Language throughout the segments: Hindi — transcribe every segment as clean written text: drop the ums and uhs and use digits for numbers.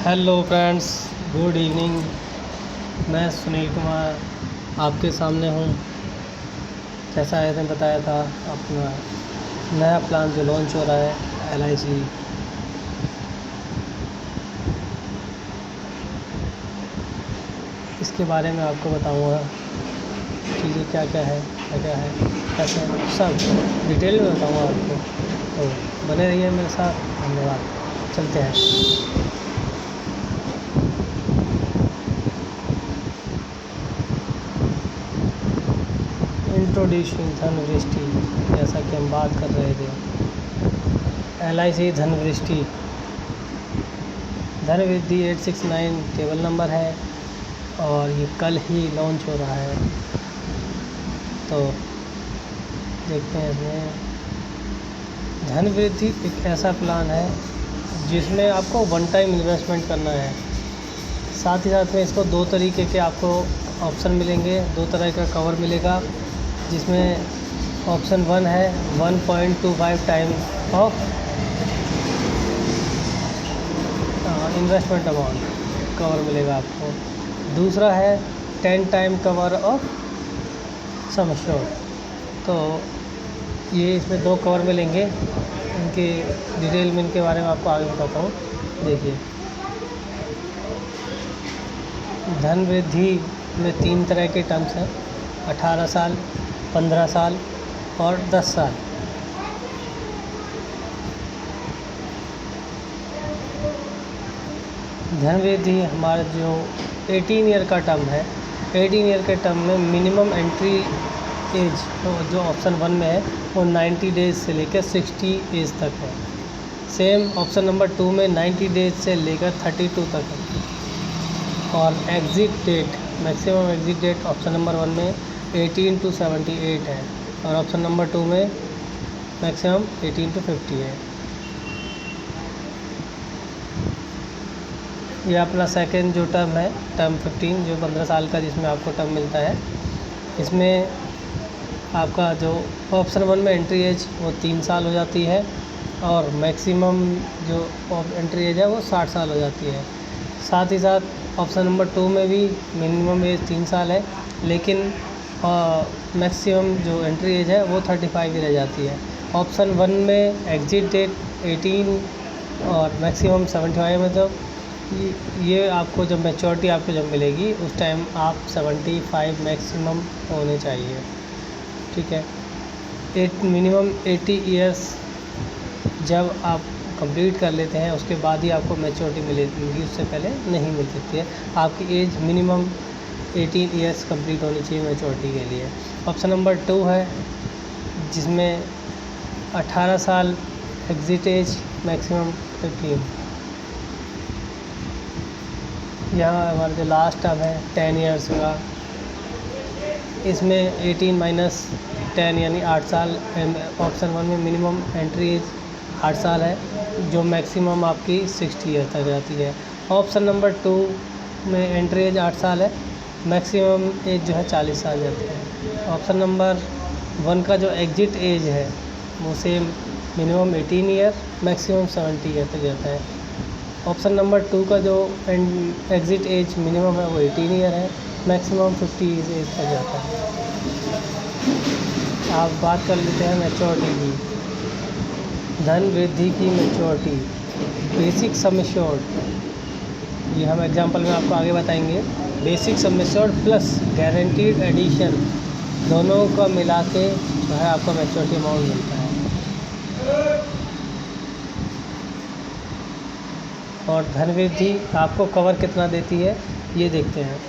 Hello friends, good evening. मैं सुनील कुमार आपके सामने हूँ। जैसा मैंने बताया था, अपना नया प्लान जो लॉन्च हो रहा है LIC, इसके बारे में आपको बताऊँगा चीज़ें क्या क्या है, कैसे सब डिटेल में बताऊँगा आपको। तो बने रहिए मेरे साथ। धन्यवाद। चलते हैं। इंट्रोड्यूसिंग धनवृष्टि, जैसा कि हम बात कर रहे थे। LIC धनवृष्टि, धनवृद्धि 869 टेबल नंबर है और ये कल ही लॉन्च हो रहा है। तो देखते हैं इसमें। धनवृद्धि एक ऐसा प्लान है जिसमें आपको वन टाइम इन्वेस्टमेंट करना है। साथ ही साथ में इसको दो तरीके के आपको ऑप्शन मिलेंगे, दो तरह का कवर मिलेगा, जिसमें ऑप्शन 1 है 1.25 time of investment amount cover मिलेगा आपको। दूसरा है 10 time cover of sum assured. तो ये इसमें दो कवर मिलेंगे। इनके डिटेल में इनके बारे में आपको आगे बताता हूँ। देखिए, धन वृद्धि में 3 तरह के टर्म्स हैं: 18 साल, 15 साल और 10 साल। धन वृद्धि हमारा जो 18 ईयर का टर्म है, 18 ईयर के टर्म में मिनिमम एंट्री एज जो ऑप्शन 1 में है वो 90 डेज से लेकर 60 एज तक है। सेम ऑप्शन नंबर 2 में 90 डेज से लेकर 32 तक है। और exit date, maximum exit date option number 1 में 18 to 78 है और ऑप्शन नंबर 2 में मैक्सिमम 18 to 50 है। ये अपना सेकंड जो टर्म है, टर्म 15, जो 15 साल का जिसमें आपको टर्म मिलता है। इसमें आपका जो ऑप्शन 1 में एंट्री एज वो 3 साल हो जाती है और मैक्सिमम जो एंट्री एज है वो 60 साल हो जाती है। साथ ही साथ ऑप्शन नंबर 2 में भी मिनिमम एज 3 साल है, लेकिन मैक्सिमम जो एंट्री एज है वो 35 ही रह जाती है। ऑप्शन 1 में एग्जिट डेट 18 और मैक्सिमम 75 है। मतलब ये आपको जब मैच्योरिटी आपको जब मिलेगी उस टाइम आप 75 मैक्सिमम होने चाहिए। ठीक है। मिनिमम 80 ईयर्स जब आप कंप्लीट कर लेते हैं उसके बाद ही आपको मैच्योरिटी मिलेगी, उससे पहले नहीं मिल सकती है। आपकी एज मिनिमम 18 ईयर्स कंप्लीट होनी चाहिए मैच्योरिटी के लिए। ऑप्शन नंबर 2 है जिसमें 18 साल एग्जिट एज, मैक्सिमम 15। यहाँ हमारा जो लास्ट टर्म है 10 ईयर्स का, इसमें 18 माइनस 10 यानी 8 साल। ऑप्शन 1 में मिनिमम एंट्री एज 8 साल है, जो मैक्सिमम आपकी 60 ईयर तक जाती है। ऑप्शन नंबर 2 में एंट्री एज 8 साल है, मैक्सिमम एज जो है 40 साल जाती है। ऑप्शन नंबर 1 का जो एग्जिट एज है वो same, minimum 18 year, maximum 70 year तक जाता है। ऑप्शन नंबर 2 का जो एग्जिट एज मिनिमम है वो 18 ईयर है, मैक्सिमम 50 एज तक जाता है। आप बात कर लेते हैं मैच्योरिटी की। धन वृद्धि की मैच्योरिटी, बेसिक सम एश्योर्ड, ये हम एग्जांपल में आपको आगे बताएंगे। Basic sum assured plus guaranteed addition, दोनों का मिला के जो है आपको मैच्योरिटी अमाउंट मिलता है। और धन वृद्धि आपको कवर कितना देती है ये देखते हैं।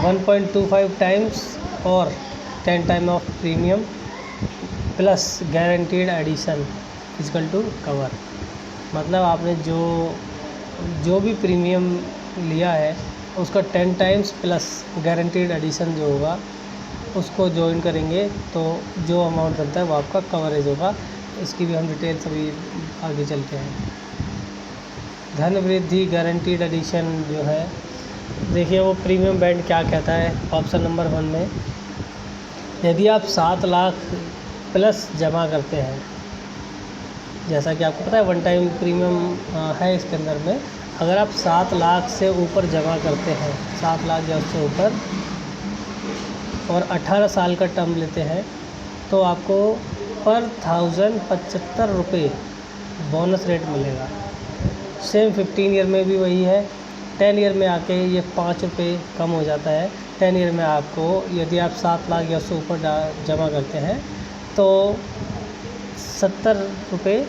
1.25 टाइम्स और 10 time of premium plus guaranteed addition equal to cover. मतलब आपने जो भी प्रीमियम लिया है उसका 10 टाइम्स प्लस गारंटीड एडिशन जो होगा उसको ज्वाइन करेंगे तो जो अमाउंट बनता है वो आपका कवरेज होगा। इसकी भी हम डिटेल सभी आगे चलते हैं। धन वृद्धि गारंटीड एडिशन जो है, देखिए वो प्रीमियम बैंड क्या कहता है। ऑप्शन नंबर 1 में यदि आप 7 लाख प्लस जमा करते हैं, जैसा कि आपको पता है वन टाइम प्रीमियम है इसके अंदर में, अगर आप 7 लाख से ऊपर जमा करते हैं, 7 लाख या उससे ऊपर, और 18 साल का टर्म लेते हैं, तो आपको पर 1000 ₹75 बोनस रेट मिलेगा। सेम 15 ईयर में भी वही है। 10 ईयर में आके ये ₹5 कम हो जाता है। 10 ईयर में आपको, यदि आप 7 लाख या उससे ऊपर जमा करते हैं तो ₹70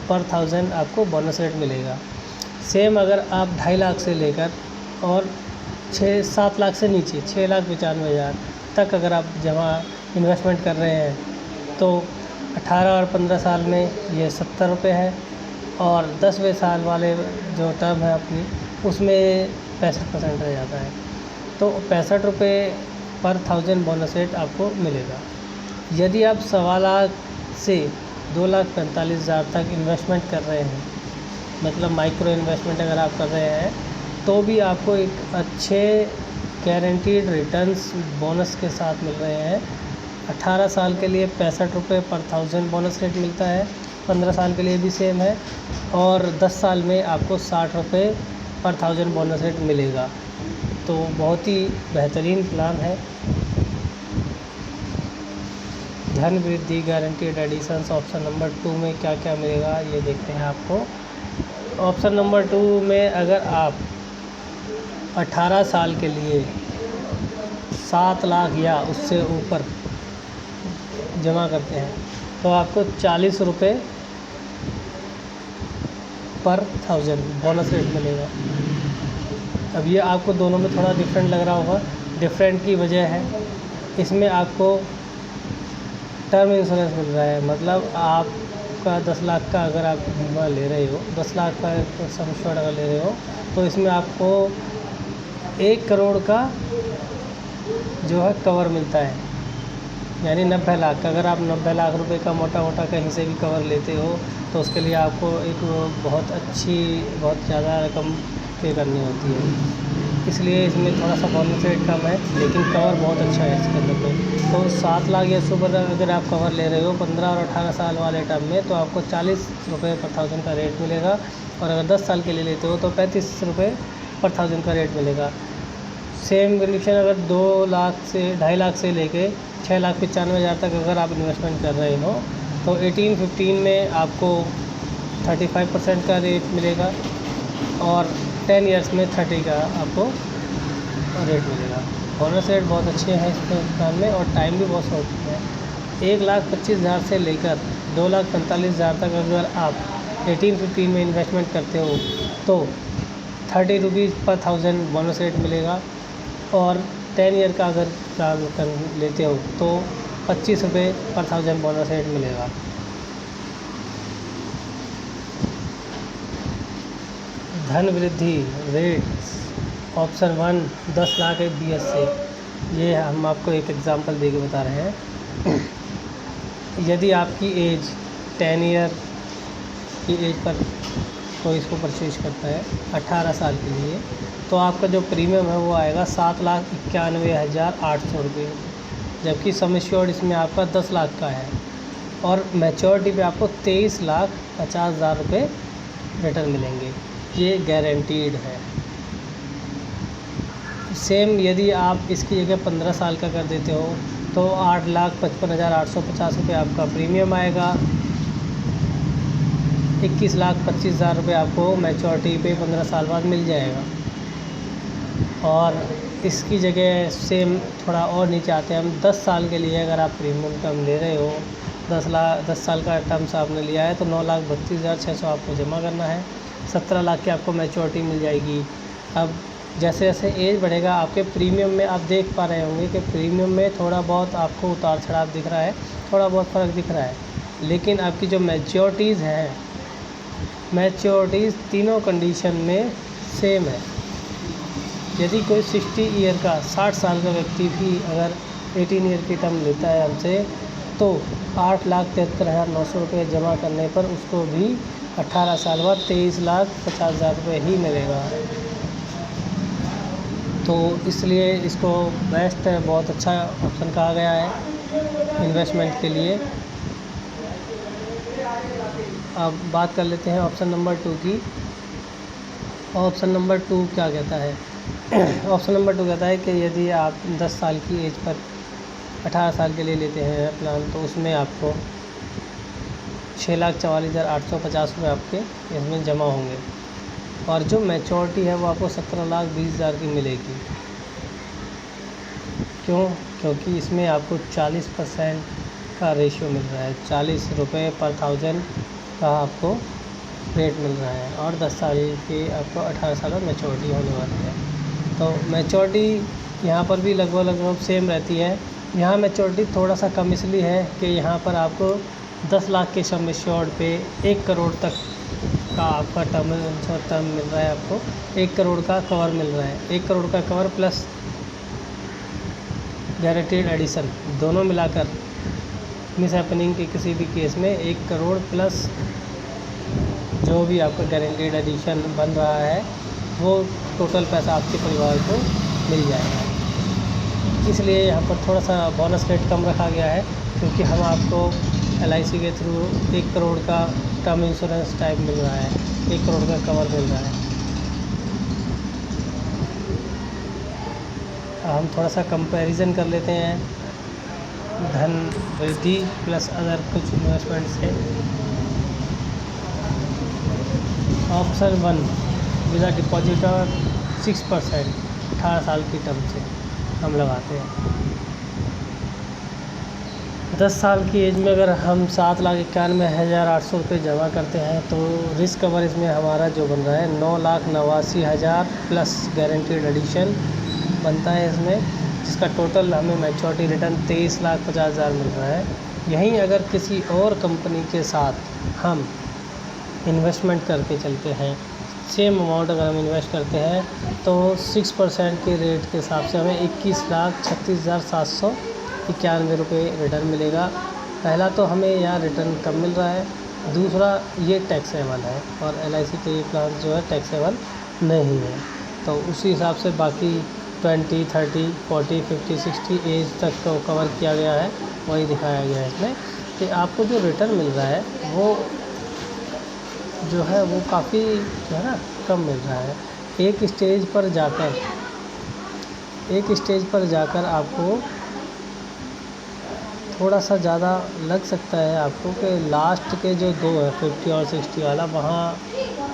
पर 1000 आपको बोनस रेट मिलेगा। सेम अगर आप 2.5 लाख से लेकर और 7 लाख से नीचे 6,95,000 तक अगर आप जमा इन्वेस्टमेंट कर रहे हैं तो 18 और 15 साल में ये ₹70 है, और 10वें साल वाले जो टर्म है अपनी, उसमें 65% रह जाता है। तो ₹65 पर 1000 बोनस रेट आपको मिलेगा। यदि आप 1.25 लाख से 2,45,000 तक इन्वेस्टमेंट कर रहे हैं, मतलब माइक्रो इन्वेस्टमेंट अगर आप कर रहे हैं, तो भी आपको एक अच्छे गारंटीड रिटर्न्स बोनस के साथ मिल रहे हैं। 18 साल के लिए ₹65 पर 1000 बोनस रेट मिलता है, 15 साल के लिए भी सेम है, और 10 साल में आपको ₹60 पर 1000 बोनस रेट मिलेगा। तो बहुत ही बेहतरीन प्लान है। धन वृद्धि गारंटीड एडिशंस ऑप्शन नंबर 2 में क्या क्या मिलेगा ये देखते हैं आपको। ऑप्शन नंबर 2 में अगर आप 18 साल के लिए 7 लाख या उससे ऊपर जमा करते हैं तो आपको ₹40 पर 1000 बोनस रेट मिलेगा। अब ये आपको दोनों में थोड़ा डिफरेंट लग रहा होगा। डिफरेंट की वजह है, इसमें आपको टर्म इंश्योरेंस मिल रहा है, मतलब आपका 10 लाख का अगर आप बीमा ले रहे हो, 10 लाख का सम इंश्योर्ड अगर ले रहे हो, तो इसमें आपको 1 करोड़ का जो है कवर मिलता है, यानी 90 लाख का। अगर आप 90 लाख रुपए का मोटा मोटा कहीं से भी कवर लेते हो तो उसके लिए आपको एक बहुत ज़्यादा रकम पे करनी होती है, इसलिए इसमें थोड़ा सा बोनस रेट कम है, लेकिन कवर बहुत अच्छा है इसके अंदर में। तो 7 लाख या उससे ऊपर अगर आप कवर ले रहे हो 15 और 18 साल वाले टर्म में, तो आपको ₹40 पर 1000 का रेट मिलेगा, और अगर 10 साल के लिए लेते हो तो ₹35 पर 1000 का रेट मिलेगा। सेम कंडीशन अगर 2 लाख से 2.5 लाख से लेके 6,95,000 तक अगर आप इन्वेस्टमेंट कर रहे हो तो 18-15 में आपको 35% का रेट मिलेगा, और 10 इयर्स में 30 का आपको रेट मिलेगा। बोनस रेट बहुत अच्छे हैं इस प्लान में, और टाइम भी बहुत शॉर्ट है। 1,25,000 से लेकर 2,45,000 तक अगर आप 18-15 में इन्वेस्टमेंट करते हो तो ₹30 पर 1000 बोनस रेट मिलेगा, और 10 ईयर का अगर प्लान कर लेते हो तो ₹25 पर 1000 बोनस रेट मिलेगा। धन वृद्धि रेट ऑप्शन 1 10 लाख BS से, ये हम आपको एक एग्जांपल दे के बता रहे हैं। यदि आपकी एज 10 ईयर की एज पर कोई इसको परचेज करता है 18 साल के लिए, तो आपका जो प्रीमियम है वो आएगा ₹7,91,800, जबकि सम एश्योर्ड इसमें आपका 10 लाख का है, और मैच्योरिटी पे आपको ₹23,50,000 रिटर्न मिलेंगे। ये गारंटीड है। सेम यदि आप इसकी जगह 15 साल का कर देते हो तो ₹8,55,850 आपका प्रीमियम आएगा, ₹21,25,000 आपको मैच्योरिटी पे 15 साल बाद मिल जाएगा। और इसकी जगह सेम थोड़ा और नीचे आते हैं हम, 10 साल के लिए अगर आप प्रीमियम टर्म ले रहे हो, 10 साल का टर्म्स आपने लिया है, तो 9,32,600 आपको जमा करना है, 17 लाख की आपको मैच्योरिटी मिल जाएगी। अब जैसे जैसे एज बढ़ेगा आपके प्रीमियम में आप देख पा रहे होंगे कि प्रीमियम में थोड़ा बहुत आपको उतार चढ़ाव दिख रहा है, थोड़ा बहुत फ़र्क दिख रहा है, लेकिन आपकी जो मैच्योरिटीज़ हैं, मैच्योरिटीज़ तीनों कंडीशन में सेम है। यदि कोई 60 ईयर का 60 साल का व्यक्ति भी अगर 18 ईयर की टर्म लेता है हमसे, तो ₹8,73,900 जमा करने पर उसको भी 18 साल बाद ₹23,50,000 ही मिलेगा। तो इसलिए इसको बेस्ट है, बहुत अच्छा ऑप्शन कहा गया है इन्वेस्टमेंट के लिए। अब बात कर लेते हैं ऑप्शन नंबर 2 की। ऑप्शन नंबर 2 क्या कहता है? ऑप्शन नंबर 2 कहता है कि यदि आप 10 साल की एज पर 18 साल के लिए लेते हैं प्लान, तो उसमें आपको 6,44,850 रुपये आपके इसमें जमा होंगे, और जो मैच्योरिटी है वो आपको 17,20,000 की मिलेगी। क्यों? क्योंकि इसमें आपको 40% का रेशियो मिल रहा है, 40 रुपये पर 1000 का आपको रेट मिल रहा है, और 10 साल के आपको 18 साल में मैच्योरिटी होने वाली है। तो मैच्योरिटी यहाँ पर भी लगभग सेम रहती है। यहाँ मैच्योरिटी थोड़ा सा कम इसलिए है कि यहाँ पर आपको 10 लाख के सम एश्योर्ड पे 1 करोड़ तक का आपका टर्म मिल रहा है। आपको 1 करोड़ का कवर मिल रहा है, 1 करोड़ का कवर प्लस गारंटीड एडिशन दोनों मिलाकर मिस हैपनिंग के किसी भी केस में 1 करोड़ प्लस जो भी आपका गारंटीड एडिशन बन रहा है वो टोटल पैसा आपके परिवार को मिल जाएगा। इसलिए यहाँ पर थोड़ा सा बोनस रेट कम रखा गया है, क्योंकि हम आपको LIC के थ्रू 1 करोड़ का टर्म इंश्योरेंस टाइप मिल रहा है, 1 करोड़ का कवर मिल रहा है। हम थोड़ा सा कंपैरिजन कर लेते हैं धन वृद्धि प्लस अदर कुछ इन्वेस्टमेंट से। Option 1 with a deposit of 6% 18 साल की टर्म से हम लगाते हैं। 10 साल की एज में अगर हम 7,91,800 रुपये जमा करते हैं तो रिस्क कवर इसमें हमारा जो बन रहा है 9,89,000 प्लस गारंटीड एडिशन बनता है इसमें, जिसका टोटल हमें मैच्योरिटी रिटर्न 23,50,000 मिल रहा है। यहीं अगर किसी और कंपनी के साथ हम इन्वेस्टमेंट करके चलते हैं, सेम अमाउंट अगर हम इन्वेस्ट करते हैं तो 6% के रेट के हिसाब से हमें 21,36,791 रुपये रिटर्न मिलेगा। पहला तो हमें यहाँ रिटर्न कम मिल रहा है, दूसरा ये टैक्सेबल है, और LIC के ये प्लान जो है टैक्सेबल नहीं है। तो उसी हिसाब से बाकी 20, 30, 40, 50, 60 एज तक को कवर किया गया है, वही दिखाया गया है इसमें कि आपको जो रिटर्न मिल रहा है वो जो है वो काफ़ी जो है ना कम मिल रहा है। एक स्टेज पर जाकर आपको थोड़ा सा ज़्यादा लग सकता है आपको कि लास्ट के जो 2 है 50 और 60 वाला, वहाँ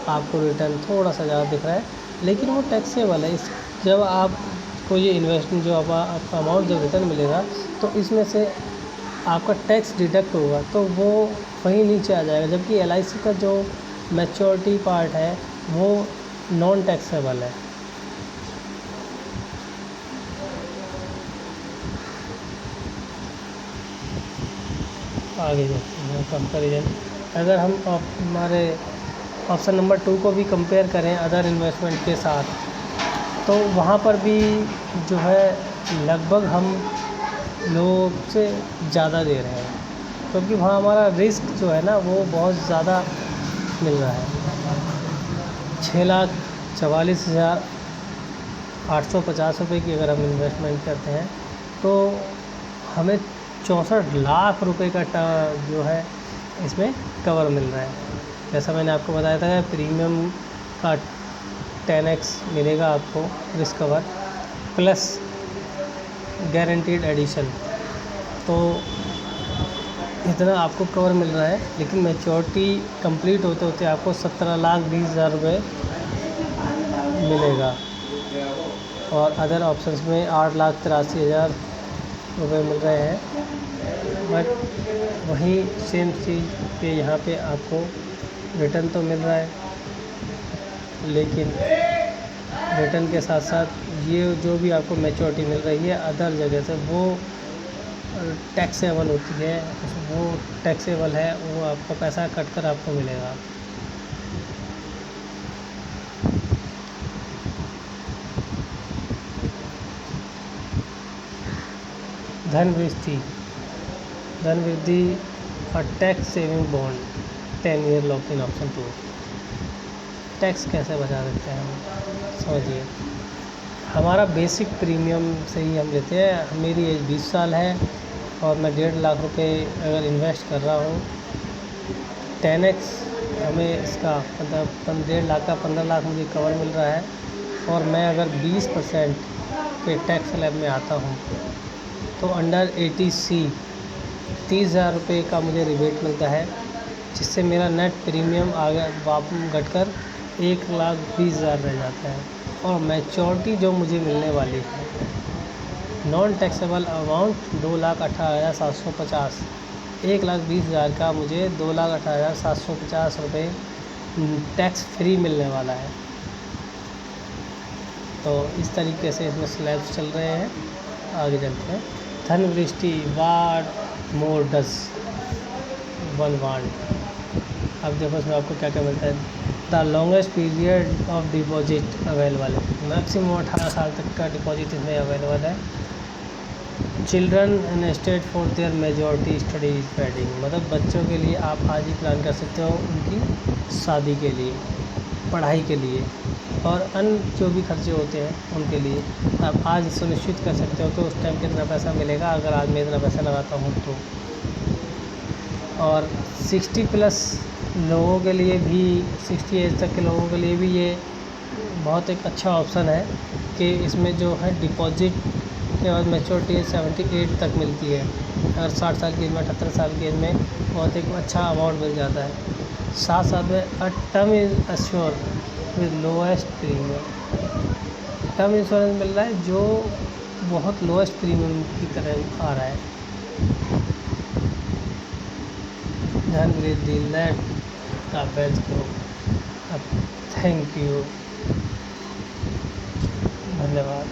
आपको रिटर्न थोड़ा सा ज़्यादा दिख रहा है, लेकिन वो टैक्सेबल है। जब आपको ये इन्वेस्टमेंट जो आपका अमाउंट जब रिटर्न मिलेगा तो इसमें से आपका टैक्स डिडक्ट होगा तो वो वहीं नीचे आ जाएगा, जबकि LIC का जो मैच्योरिटी पार्ट है वो नॉन टैक्सेबल है। आगे देखते हैं कंपैरिजन। अगर हम हमारे ऑप्शन नंबर 2 को भी कंपेयर करें अदर इन्वेस्टमेंट के साथ, तो वहाँ पर भी जो है लगभग हम लोग से ज़्यादा दे रहे हैं, क्योंकि वहाँ हमारा रिस्क जो है ना वो बहुत ज़्यादा मिल रहा है। 6,44,850 रुपये की अगर हम इन्वेस्टमेंट करते हैं तो हमें 64 लाख रुपए का जो है इसमें कवर मिल रहा है। जैसा मैंने आपको बताया था प्रीमियम का 10x मिलेगा आपको risk cover plus guaranteed addition, तो इतना आपको कवर मिल रहा है। लेकिन मैच्योरिटी कंप्लीट होते होते आपको 17,20,000 रुपये मिलेगा, और अदर ऑप्शंस में 8,83,000 रुपये मिल रहे हैं। बट वही सेम चीज़ के यहाँ पे आपको रिटर्न तो मिल रहा है, लेकिन रिटर्न के साथ साथ ये जो भी आपको मैच्योरिटी मिल रही है अदर जगह से वो टैक्सेबल होती है, वो टैक्सेबल है, वो आपका पैसा कट कर आपको मिलेगा। धन वृद्धि और tax saving bond 10 ear lock in option 2। Tax कैसे बचा सकते हैं हम, समझिए। हमारा बेसिक प्रीमियम से ही हम लेते हैं। मेरी एज 20 साल है और मैं 1.5 लाख रुपए अगर इन्वेस्ट कर रहा हूँ, 10x हमें इसका मतलब 1.5 लाख का 15 लाख मुझे कवर मिल रहा है। और मैं अगर 20% के टैक्स स्लैब में आता हूँ तो अंडर 80C 30,000 रुपये का मुझे रिबेट मिलता है, जिससे मेरा नेट प्रीमियम आगे घटकर 1,20,000 रह जाता है। और मैच्योरिटी जो मुझे मिलने वाली है, नॉन टैक्सेबल अमाउंट 2,18,750, 1,20,000 का मुझे 2,18,750 रुपये टैक्स फ्री मिलने वाला है। तो इस तरीके से इसमें स्लैब्स चल रहे हैं। आगे चलते हैं। धनवृष्टि वाट मोर डज वन वांट। अब देखो इसमें आपको क्या क्या मिलता है। The longest period of deposit available है, मैक्सिमम 18 साल तक का डिपॉजिट इसमें अवेलेबल है। Children in state for their majority studies wedding, मतलब बच्चों के लिए आप आज ही प्लान कर सकते हो उनकी शादी के लिए, पढ़ाई के लिए और अन्य जो भी खर्चे होते हैं उनके लिए आप आज सुनिश्चित कर सकते हो कि उस टाइम कितना पैसा मिलेगा अगर आज मैं इतना पैसा लगाता हूँ तो। और 60+ लोगों के लिए भी, 60 एज तक के लोगों के लिए भी ये बहुत एक अच्छा ऑप्शन है कि इसमें जो है डिपॉजिट के बाद मैच्योरिटी 78 तक मिलती है। अगर 60 साल की एज में, 78 साल की एज में बहुत एक अच्छा अमाउंट मिल जाता है। साथ साथ में term is assure with lowest premium, term insurance मिल रहा है जो बहुत लोएस्ट प्रीमियम की तरह आ रहा है। धन वृद्धि लैंड का बेस्ट ग्रुप। थैंक यू, धन्यवाद।